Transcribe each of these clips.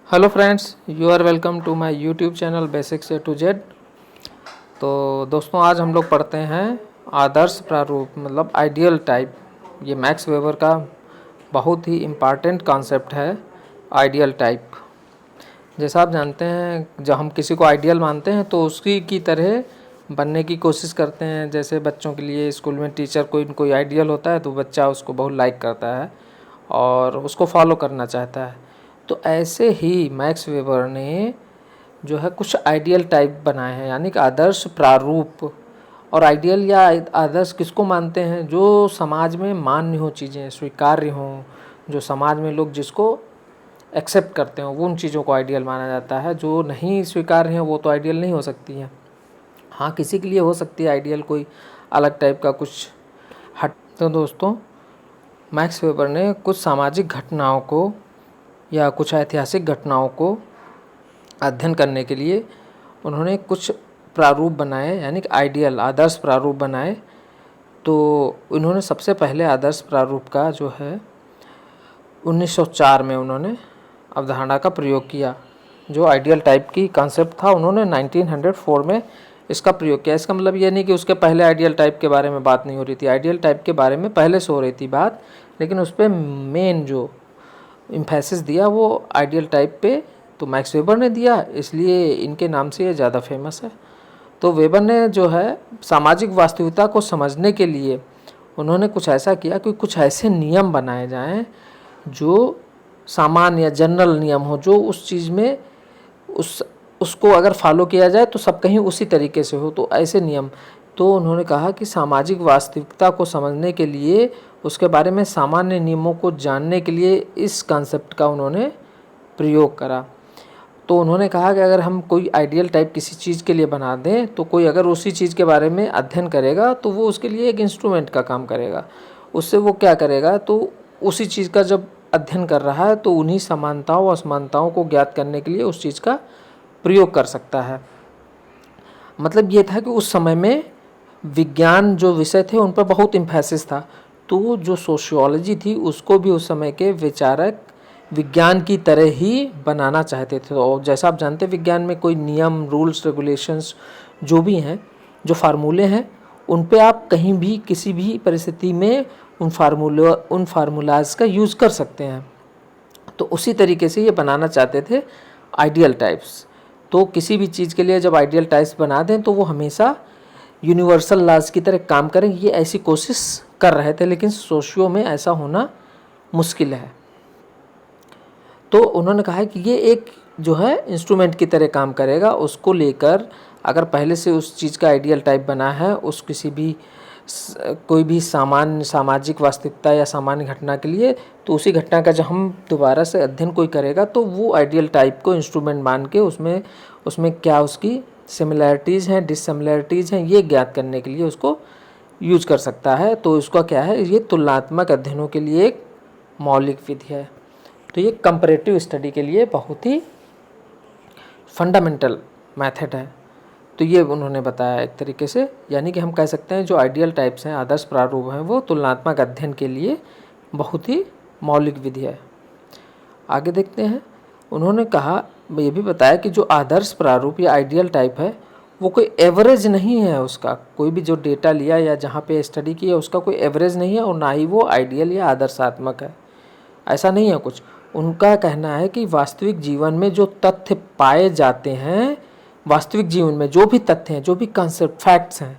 Hello friends, you are welcome to my YouTube channel basics A to Z. तो दोस्तों, आज हम लोग पढ़ते हैं आदर्श प्रारूप मतलब आइडियल टाइप। ये मैक्स वेबर का बहुत ही इम्पॉर्टेंट कॉन्सेप्ट है, आइडियल टाइप। जैसा आप जानते हैं, जब हम किसी को आइडियल मानते हैं तो उसकी की तरह बनने की कोशिश करते हैं। जैसे बच्चों के लिए स्कूल में टीचर कोई आइडियल होता है तो बच्चा उसको बहुत लाइक करता है और उसको फॉलो करना चाहता है। तो ऐसे ही मैक्स वेबर ने जो है कुछ आइडियल टाइप बनाए हैं, यानी कि आदर्श प्रारूप। और आइडियल या आदर्श किसको मानते हैं? जो समाज में मान्य हो, चीज़ें स्वीकार्य हों, जो समाज में लोग जिसको एक्सेप्ट करते हो, वो उन चीज़ों को आइडियल माना जाता है। जो नहीं स्वीकार्य हैं वो तो आइडियल नहीं हो सकती हैं। हाँ, किसी के लिए हो सकती है आइडियल, कोई अलग टाइप का कुछ हट। तो दोस्तों, मैक्स वेबर ने कुछ सामाजिक घटनाओं को या कुछ ऐतिहासिक घटनाओं को अध्ययन करने के लिए उन्होंने कुछ प्रारूप बनाए, यानी कि आइडियल आदर्श प्रारूप बनाए। तो उन्होंने सबसे पहले आदर्श प्रारूप का जो है 1904 में उन्होंने अवधारणा का प्रयोग किया। जो आइडियल टाइप की कॉन्सेप्ट था, उन्होंने 1904 में इसका प्रयोग किया। इसका मतलब ये नहीं कि उसके पहले आइडियल टाइप के बारे में बात नहीं हो रही थी। आइडियल टाइप के बारे में पहले से हो रही थी बात, लेकिन उस पर मेन जो इम्फेसिस दिया वो आइडियल टाइप पे तो मैक्स वेबर ने दिया, इसलिए इनके नाम से ये ज़्यादा फेमस है। तो वेबर ने जो है सामाजिक वास्तविकता को समझने के लिए उन्होंने कुछ ऐसा किया कि कुछ ऐसे नियम बनाए जाएं जो सामान्य या जनरल नियम हो, जो उस चीज़ में उसको अगर फॉलो किया जाए तो सब कहीं उसी तरीके से हो। तो ऐसे नियम, तो उन्होंने कहा कि सामाजिक वास्तविकता को समझने के लिए, उसके बारे में सामान्य नियमों को जानने के लिए इस कॉन्सेप्ट का उन्होंने प्रयोग करा। तो उन्होंने कहा कि अगर हम कोई आइडियल टाइप किसी चीज़ के लिए बना दें तो कोई अगर उसी चीज़ के बारे में अध्ययन करेगा तो वो उसके लिए एक इंस्ट्रूमेंट का काम करेगा। उससे वो क्या करेगा, तो उसी चीज़ का जब अध्ययन कर रहा है तो उन्हीं समानताओं असमानताओं को ज्ञात करने के लिए उस चीज़ का प्रयोग कर सकता है। मतलब ये था कि उस समय में विज्ञान जो विषय थे उन पर बहुत इम्फेसिस था। तो जो सोशियोलॉजी थी उसको भी उस समय के विचारक विज्ञान की तरह ही बनाना चाहते थे। और जैसा आप जानते हैं, विज्ञान में कोई नियम, रूल्स, रेगुलेशंस जो भी हैं, जो फार्मूले हैं, उन पे आप कहीं भी किसी भी परिस्थिति में उन फार्मूलाज का यूज़ कर सकते हैं। तो उसी तरीके से ये बनाना चाहते थे आइडियल टाइप्स। तो किसी भी चीज़ के लिए जब आइडियल टाइप्स बना दें तो वो हमेशा यूनिवर्सल लॉज की तरह काम करें, ये ऐसी कोशिश कर रहे थे। लेकिन सोशियो में ऐसा होना मुश्किल है। तो उन्होंने कहा है कि ये एक जो है इंस्ट्रूमेंट की तरह काम करेगा। उसको लेकर अगर पहले से उस चीज़ का आइडियल टाइप बना है, उस किसी भी कोई भी सामान्य सामाजिक वास्तविकता या सामान्य घटना के लिए, तो उसी घटना का जब हम दोबारा से अध्ययन कोई करेगा तो वो आइडियल टाइप को इंस्ट्रूमेंट मान के उसमें क्या उसकी सिमिलैरिटीज़ हैं, डिससिमिलैरिटीज़ हैं, ये ज्ञात करने के लिए उसको यूज कर सकता है। तो इसका क्या है, ये तुलनात्मक अध्ययनों के लिए एक मौलिक विधि है। तो ये कंपैरेटिव स्टडी के लिए बहुत ही फंडामेंटल मेथड है। तो ये उन्होंने बताया एक तरीके से, यानी कि हम कह सकते हैं जो आइडियल टाइप्स हैं, आदर्श प्रारूप हैं, वो तुलनात्मक अध्ययन के लिए बहुत ही मौलिक विधि है। आगे देखते हैं। उन्होंने कहा, ये भी बताया कि जो आदर्श प्रारूप या आइडियल टाइप है वो कोई एवरेज नहीं है। उसका कोई भी जो डेटा लिया या जहाँ पे स्टडी किया उसका कोई एवरेज नहीं है, और ना ही वो आइडियल या आदर्शात्मक है। ऐसा नहीं है कुछ। उनका कहना है कि वास्तविक जीवन में जो तथ्य पाए जाते हैं, वास्तविक जीवन में जो भी तथ्य हैं, जो भी कंसेप्ट फैक्ट्स हैं,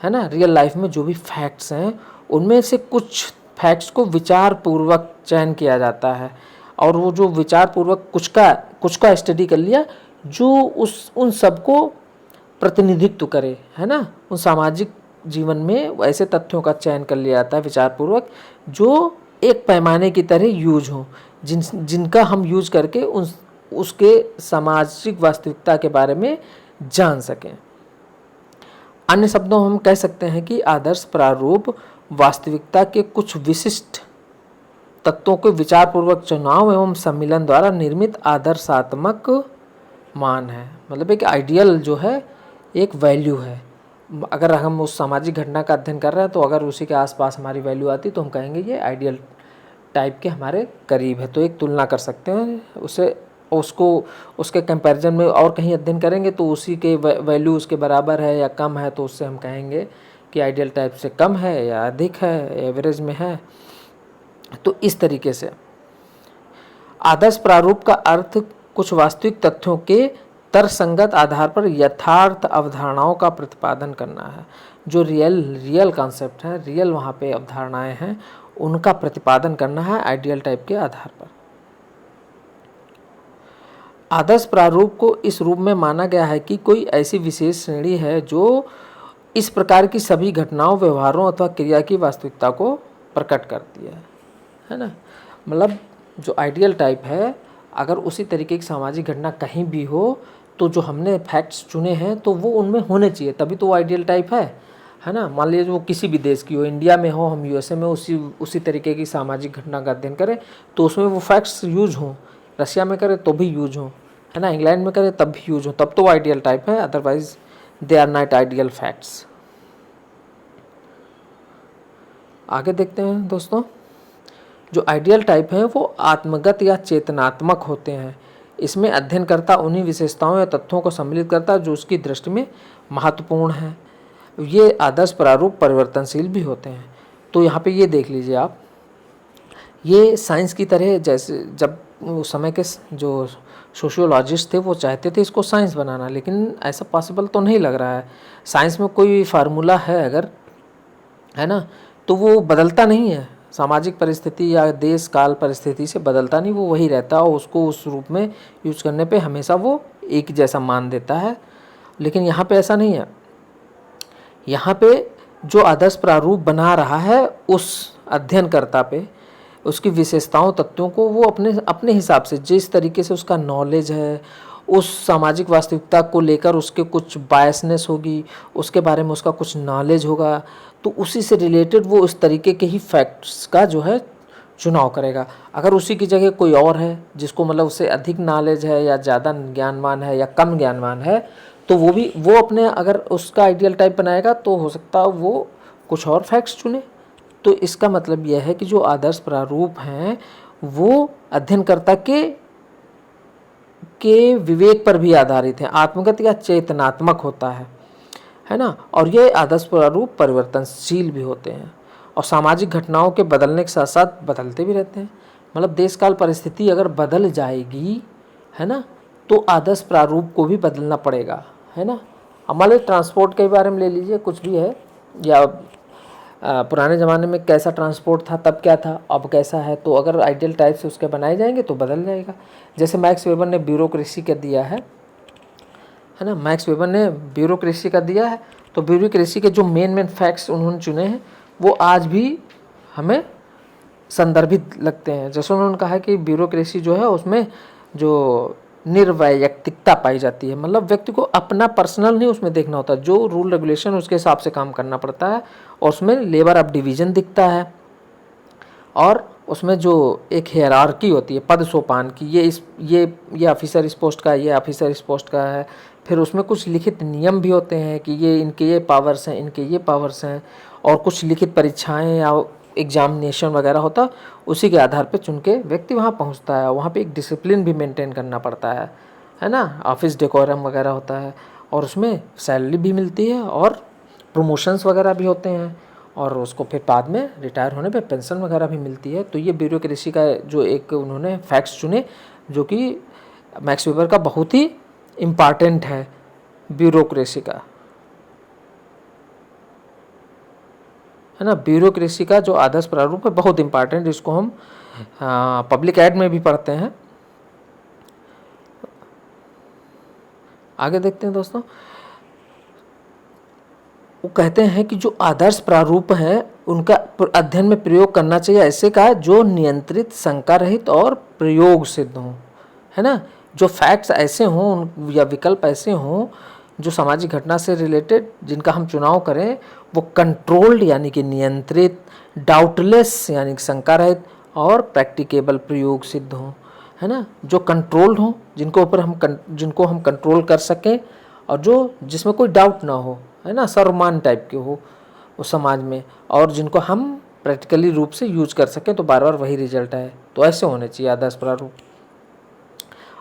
है ना, रियल लाइफ में जो भी फैक्ट्स हैं, उनमें से कुछ फैक्ट्स को विचार पूर्वक चयन किया जाता है। और वो जो विचार पूर्वक कुछ का स्टडी कर लिया जो उन सबको प्रतिनिधित्व करे, है ना, उन सामाजिक जीवन में ऐसे तथ्यों का चयन कर लिया जाता है विचार पूर्वक, जो एक पैमाने की तरह यूज हो, जिनका हम यूज करके उसके सामाजिक वास्तविकता के बारे में जान सकें। अन्य शब्दों हम कह सकते हैं कि आदर्श प्रारूप वास्तविकता के कुछ विशिष्ट तत्वों के विचारपूर्वक चुनाव एवं सम्मिलन द्वारा निर्मित आदर्शात्मक मान है। मतलब एक आइडियल जो है एक वैल्यू है। अगर हम उस सामाजिक घटना का अध्ययन कर रहे हैं तो अगर उसी के आसपास हमारी वैल्यू आती तो हम कहेंगे ये आइडियल टाइप के हमारे करीब है। तो एक तुलना कर सकते हैं, उसे उसको उसके कंपैरिजन में और कहीं अध्ययन करेंगे तो उसी के वैल्यू उसके बराबर है या कम है, तो उससे हम कहेंगे कि आइडियल टाइप से कम है या अधिक है, एवरेज में है। तो इस तरीके से आदर्श प्रारूप का अर्थ कुछ वास्तविक तथ्यों के तर्कसंगत आधार पर यथार्थ अवधारणाओं का प्रतिपादन करना है। जो रियल कॉन्सेप्ट है, रियल वहाँ पे अवधारणाएं हैं, उनका प्रतिपादन करना है आइडियल टाइप के आधार पर। आदर्श प्रारूप को इस रूप में माना गया है कि कोई ऐसी विशेष श्रेणी है जो इस प्रकार की सभी घटनाओं, व्यवहारों अथवा क्रिया की वास्तविकता को प्रकट करती है ना। मतलब जो आइडियल टाइप है, अगर उसी तरीके की सामाजिक घटना कहीं भी हो तो जो हमने फैक्ट्स चुने हैं तो वो उनमें होने चाहिए, तभी तो वो आइडियल टाइप है ना। मान लीजिए वो किसी भी देश की हो, इंडिया में हो, हम यूएसए में उसी तरीके की सामाजिक घटना का अध्ययन करें तो उसमें वो फैक्ट्स यूज हों। रशिया में करें तो भी यूज हो, है ना, इंग्लैंड में करें तब भी यूज हो, तब तो वो आइडियल टाइप है, otherwise they are not ideal facts. आगे देखते हैं दोस्तों, जो आइडियल टाइप है वो आत्मगत या चेतनात्मक होते हैं। इसमें अध्ययनकर्ता उन्हीं विशेषताओं या तथ्यों को सम्मिलित करता है जो उसकी दृष्टि में महत्वपूर्ण है। ये आदर्श प्रारूप परिवर्तनशील भी होते हैं। तो यहाँ पे ये देख लीजिए आप, ये साइंस की तरह, जैसे जब उस समय के जो सोशियोलॉजिस्ट थे वो चाहते थे इसको साइंस बनाना, लेकिन ऐसा पॉसिबल तो नहीं लग रहा है। साइंस में कोई फार्मूला है अगर, है ना, तो वो बदलता नहीं है, सामाजिक परिस्थिति या देश काल परिस्थिति से बदलता नहीं, वो वही रहता और उसको उस रूप में यूज करने पे हमेशा वो एक जैसा मान देता है। लेकिन यहाँ पे ऐसा नहीं है। यहाँ पे जो आदर्श प्रारूप बना रहा है उस अध्ययनकर्ता पे, उसकी विशेषताओं तथ्यों को वो अपने हिसाब से, जिस तरीके से उसका नॉलेज है, उस सामाजिक वास्तविकता को लेकर उसके कुछ बायसनेस होगी, उसके बारे में उसका कुछ नॉलेज होगा, तो उसी से रिलेटेड वो उस तरीके के ही फैक्ट्स का जो है चुनाव करेगा। अगर उसी की जगह कोई और है जिसको मतलब उससे अधिक नॉलेज है या ज़्यादा ज्ञानवान है या कम ज्ञानवान है, तो वो अपने, अगर उसका आइडियल टाइप बनाएगा तो हो सकता है वो कुछ और फैक्ट्स चुने। तो इसका मतलब यह है कि जो आदर्श प्रारूप हैं वो अध्ययनकर्ता के विवेक पर भी आधारित है, आत्मगत या चेतनात्मक होता है ना। और ये आदर्श प्रारूप परिवर्तनशील भी होते हैं और सामाजिक घटनाओं के बदलने के साथ साथ बदलते भी रहते हैं। मतलब देश काल परिस्थिति अगर बदल जाएगी, है ना, तो आदर्श प्रारूप को भी बदलना पड़ेगा, है ना। हमारे ट्रांसपोर्ट के बारे में ले लीजिए, कुछ भी है, या पुराने ज़माने में कैसा ट्रांसपोर्ट था, तब क्या था, अब कैसा है, तो अगर आइडियल टाइप से उसके बनाए जाएंगे तो बदल जाएगा। जैसे मैक्स वेबर ने ब्यूरोक्रेसी का दिया है ना, मैक्स वेबर ने ब्यूरोक्रेसी का दिया है, तो ब्यूरोक्रेसी के जो मेन फैक्ट्स उन्होंने चुने हैं वो आज भी हमें संदर्भित लगते हैं। जैसे उन्होंने कहा कि ब्यूरोक्रेसी जो है उसमें जो निर्वैयक्तिकता पाई जाती है, मतलब व्यक्ति को अपना पर्सनल नहीं उसमें देखना होता, जो रूल रेगुलेशन उसके हिसाब से काम करना पड़ता है, और उसमें लेबर ऑफ डिवीज़न दिखता है, और उसमें जो एक हियरार्की होती है पद सोपान की, ये ऑफिसर इस पोस्ट का है, ये ऑफिसर इस पोस्ट का है। फिर उसमें कुछ लिखित नियम भी होते हैं कि ये इनके ये पावर्स हैं, इनके ये पावर्स हैं, और कुछ लिखित परीक्षाएं या एग्जामिनेशन वगैरह होता, उसी के आधार पे चुन के व्यक्ति वहाँ पहुँचता है। वहाँ पे एक डिसिप्लिन भी मेंटेन करना पड़ता है ना, ऑफिस डेकोरम वगैरह होता है, और उसमें सैलरी भी मिलती है और प्रमोशंस वगैरह भी होते हैं, और उसको फिर बाद में रिटायर होने पे पेंशन वगैरह भी मिलती है। तो ये ब्यूरोक्रेसी का जो एक उन्होंने फैक्ट्स चुने, जो कि मैक्स वेबर का बहुत ही इम्पॉर्टेंट है ब्यूरोक्रेसी का, है ना। ब्यूरोक्रेसी का जो आदर्श प्रारूप है बहुत इम्पॉर्टेंट, इसको हम पब्लिक एड में भी पढ़ते हैं। आगे देखते हैं दोस्तों, वो कहते हैं कि जो आदर्श प्रारूप है उनका अध्ययन में प्रयोग करना चाहिए ऐसे का जो नियंत्रित, शंका रहित और प्रयोग सिद्ध हो, है ना। जो फैक्ट्स ऐसे हों या विकल्प ऐसे हों जो सामाजिक घटना से रिलेटेड, जिनका हम चुनाव करें, वो कंट्रोल्ड यानी कि नियंत्रित, डाउटलेस यानी कि शंका रहित, और प्रैक्टिकेबल प्रयोग सिद्ध हों, है ना। जो कंट्रोल्ड हों, जिनको हम कंट्रोल कर सकें, और जिसमें कोई डाउट ना हो, है ना, सर्वमान टाइप के हो उस समाज में, और जिनको हम प्रैक्टिकली रूप से यूज कर सकें, तो बार बार वही रिजल्ट है। तो ऐसे होने चाहिए आदर्श प्रारूप।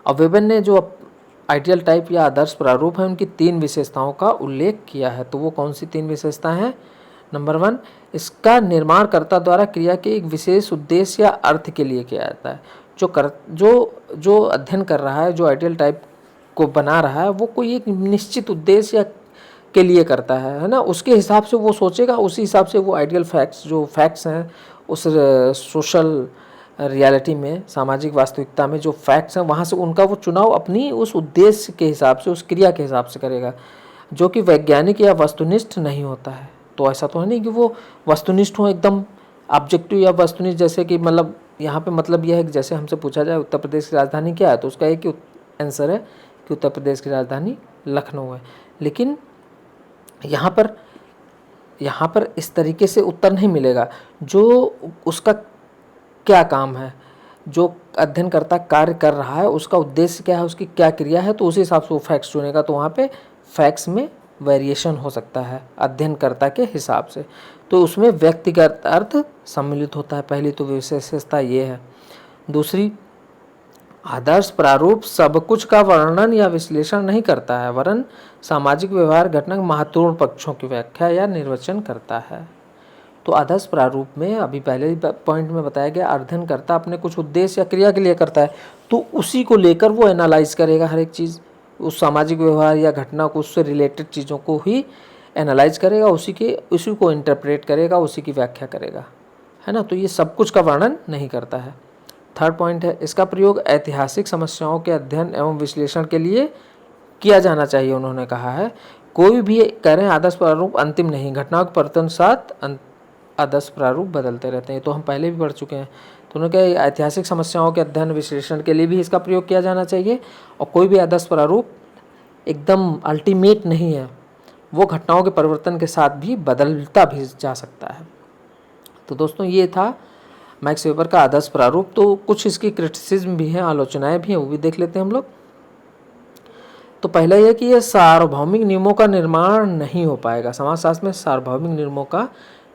और वेबर ने जो आइडियल टाइप या आदर्श प्रारूप है उनकी 3 विशेषताओं का उल्लेख किया है। तो वो कौन सी 3 विशेषताएं हैं? नंबर 1, इसका निर्माणकर्ता द्वारा क्रिया के एक विशेष उद्देश्य या अर्थ के लिए किया जाता है। जो अध्ययन कर रहा है, जो आइडियल टाइप को बना रहा है, वो कोई एक निश्चित उद्देश्य या के लिए करता है ना। उसके हिसाब से वो सोचेगा, उसी हिसाब से वो आइडियल फैक्ट्स, जो फैक्ट्स हैं उस सोशल रियलिटी में, सामाजिक वास्तविकता में जो फैक्ट्स हैं, वहाँ से उनका वो चुनाव अपनी उस उद्देश्य के हिसाब से, उस क्रिया के हिसाब से करेगा, जो कि वैज्ञानिक या वस्तुनिष्ठ नहीं होता है। तो ऐसा तो है नहीं कि वो वस्तुनिष्ठ हो, एकदम ऑब्जेक्टिव या वस्तुनिष्ठ, जैसे कि मतलब यहाँ पे मतलब यह है कि जैसे हमसे पूछा जाए उत्तर प्रदेश की राजधानी क्या है, तो उसका एक ही आंसर है कि उत्तर प्रदेश की राजधानी लखनऊ है। लेकिन यहाँ पर इस तरीके से उत्तर नहीं मिलेगा। जो उसका क्या काम है, जो अध्ययनकर्ता कार्य कर रहा है, उसका उद्देश्य क्या है, उसकी क्या क्रिया है, तो उसी हिसाब से वो फैक्ट्स चुनेगा। तो वहाँ पे फैक्ट्स में वेरिएशन हो सकता है अध्ययनकर्ता के हिसाब से। तो उसमें व्यक्तिगत अर्थ सम्मिलित होता है। पहली तो विशेषता ये है। दूसरी, आदर्श प्रारूप सब कुछ का वर्णन या विश्लेषण नहीं करता है, वरन सामाजिक व्यवहार घटना के महत्वपूर्ण पक्षों की व्याख्या या निर्वचन करता है। तो आदर्श प्रारूप में अभी पहले पॉइंट में बताया गया, अध्ययनकर्ता अपने कुछ उद्देश्य या क्रिया के लिए करता है, तो उसी को लेकर वो एनालाइज करेगा, हर एक चीज़, उस सामाजिक व्यवहार या घटना को, उससे रिलेटेड चीज़ों को ही एनालाइज करेगा, उसी को इंटरप्रेट करेगा, उसी की व्याख्या करेगा, है ना। तो ये सब कुछ का वर्णन नहीं करता है। थर्ड पॉइंट है, इसका प्रयोग ऐतिहासिक समस्याओं के अध्ययन एवं विश्लेषण के लिए किया जाना चाहिए। उन्होंने कहा है, कोई भी कह रहे हैं आदर्श प्रारूप अंतिम नहीं, घटनाओं के परिवर्तन साथ आदर्श प्रारूप बदलते रहते हैं। तो हम पहले भी पढ़ चुके हैं। तो उन्होंने कहा ऐतिहासिक समस्याओं के अध्ययन विश्लेषण के लिए भी इसका प्रयोग किया जाना चाहिए, और कोई भी आदर्श प्रारूप एकदम अल्टीमेट नहीं है, वो घटनाओं के परिवर्तन के साथ भी बदलता भी जा सकता है। तो दोस्तों ये था मैक्स वेबर का आदर्श प्रारूप। तो कुछ इसकी क्रिटिसिज्म भी है, आलोचनाएं भी हैं, वो भी देख लेते हैं हम लोग। तो पहला यह कि यह सार्वभौमिक नियमों का निर्माण नहीं हो पाएगा। समाजशास्त्र में सार्वभौमिक नियमों का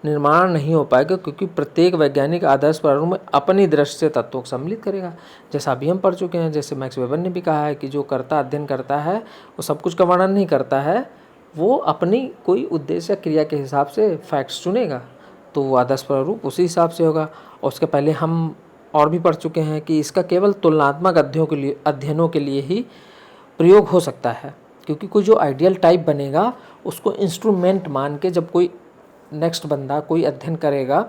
निर्माण नहीं हो पाएगा, क्योंकि प्रत्येक वैज्ञानिक आदर्श प्रारूप में अपनी दृष्टि से तत्वों को सम्मिलित करेगा। जैसा अभी हम पढ़ चुके हैं, जैसे मैक्स वेबर ने भी कहा है कि जो कर्ता अध्ययन करता है वो सब कुछ का वर्णन नहीं करता है, वो अपनी कोई उद्देश्य क्रिया के हिसाब से फैक्ट्स चुनेगा, तो वो आदर्श प्रारूप उसी हिसाब से होगा। और उसके पहले हम और भी पढ़ चुके हैं कि इसका केवल तुलनात्मक अध्ययनों के लिए ही प्रयोग हो सकता है, क्योंकि कोई जो आइडियल टाइप बनेगा उसको इंस्ट्रूमेंट मान के जब कोई नेक्स्ट बंदा कोई अध्ययन करेगा,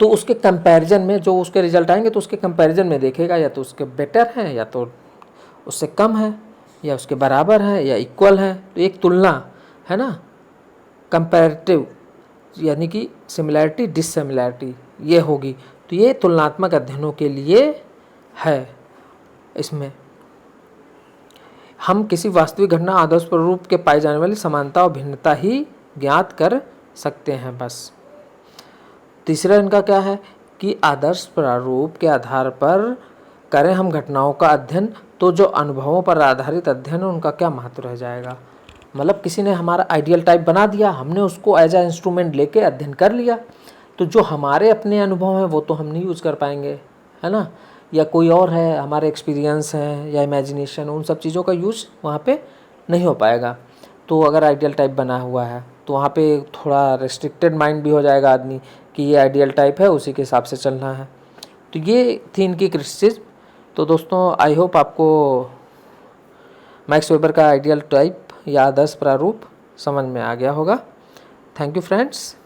तो उसके कंपैरिजन में जो उसके रिजल्ट आएंगे, तो उसके कंपैरिजन में देखेगा या तो उसके बेटर हैं, या तो उससे कम है, या उसके बराबर है, या इक्वल है। तो एक तुलना है ना, कंपैरेटिव, यानी कि सिमिलैरिटी डिससिमिलैरिटी ये होगी। तो ये तुलनात्मक अध्ययनों के लिए है। इसमें हम किसी वास्तविक घटना आदर्श प्रारूप के पाई जाने वाली समानता और भिन्नता ही ज्ञात कर सकते हैं, बस। तीसरा इनका क्या है कि आदर्श प्रारूप के आधार पर करें हम घटनाओं का अध्ययन, तो जो अनुभवों पर आधारित अध्ययन है उनका क्या महत्व रह जाएगा। मतलब किसी ने हमारा आइडियल टाइप बना दिया, हमने उसको एज ए इंस्ट्रूमेंट लेके अध्ययन कर लिया, तो जो हमारे अपने अनुभव हैं वो तो हम नहीं यूज़ कर पाएंगे, है ना। या कोई और है, हमारे एक्सपीरियंस हैं या इमेजिनेशन, उन सब चीज़ों का यूज़ वहाँ पे नहीं हो पाएगा। तो अगर आइडियल टाइप बना हुआ है तो वहाँ पे थोड़ा रेस्ट्रिक्टेड माइंड भी हो जाएगा आदमी कि ये आइडियल टाइप है, उसी के हिसाब से चलना है। तो ये थी इनकी क्रिटिसिज्म। तो दोस्तों आई होप आपको मैक्स वेबर का आइडियल टाइप या आदर्श प्रारूप समझ में आ गया होगा। Thank you friends.